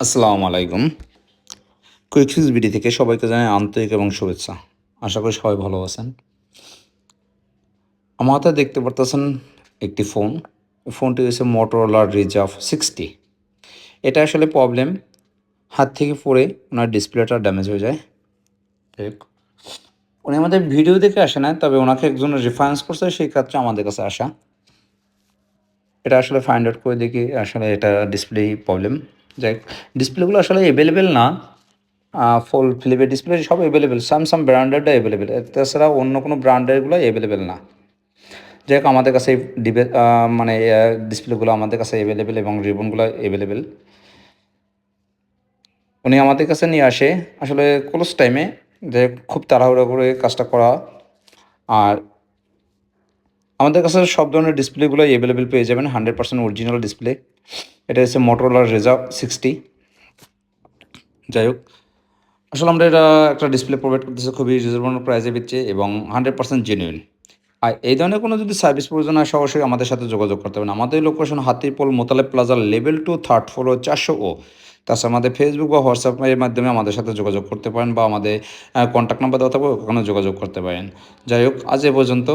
আসসালামু আলাইকুম। কুইকসিস বিডি থেকে সবাইকে জানাই আন্তরিক এবং শুভেচ্ছা। আশা করি সবাই ভালো আছেন। আমার হাতে দেখতে পারতেছেন একটি ফোন। ফোনটি হচ্ছে Motorola Razr 60। এটা আসলে প্রবলেম, হাত থেকে পড়ে ওনার ডিসপ্লেটা ড্যামেজ হয়ে যায়। যাই হোক, উনি আমাদের ভিডিও দেখে আসে নাই, তবে ওনাকে একজন রেফারেন্স করছে, সেই ক্ষেত্রে আমাদের কাছে আসা। এটা আসলে ফাইন্ড আউট করে দেখি আসলে এটা ডিসপ্লেই প্রবলেম। যাই হোক, ডিসপ্লেগুলো আসলে এভেলেবেল না। ফুল ফ্লিপের ডিসপ্লে সব এভেলেবেল, স্যামসাং ব্র্যান্ডেডটা এভেলেবেল, তাছাড়া অন্য কোনো ব্র্যান্ডেরগুলো এভেলেবেল না। যাই হোক, আমাদের কাছে মানে ডিসপ্লেগুলো আমাদের কাছে এভেলেবেল এবং রিবনগুলো এভেলেবেল। উনি আমাদের কাছে নিয়ে আসে আসলে ক্লোজ টাইমে, যে খুব তাড়াহুড়ো করে কাজটা করা। আর আমাদের কাছে সব ধরনের ডিসপ্লেগুলো এভেলেবেল পেয়ে যাবেন, 100% অরিজিনাল ডিসপ্লে। এটা হচ্ছে Motorola Razr 60। যাই হোক, আসলে আমরা এটা একটা ডিসপ্লে প্রোভাইড করতেছি খুবই রিজনেবল প্রাইসে দিচ্ছি এবং 100% জেনুইন। আর এই ধরনের কোনো যদি সার্ভিস প্রয়োজন হয়, সরাসরি আমাদের সাথে যোগাযোগ করতে পারেন। আমাদের লোকেশন হাতিরপুল মোতালেব প্লাজার লেভেল 2, 3rd ফ্লোর, 400 ও। তাছাড়া আমাদের ফেসবুক বা হোয়াটসঅ্যাপের মাধ্যমে আমাদের সাথে যোগাযোগ করতে পারেন, বা আমাদের কন্ট্যাক্ট নাম্বার দেওয়া থাকবে, ওখানে যোগাযোগ করতে পারেন। যাই হোক, আজ এ পর্যন্ত।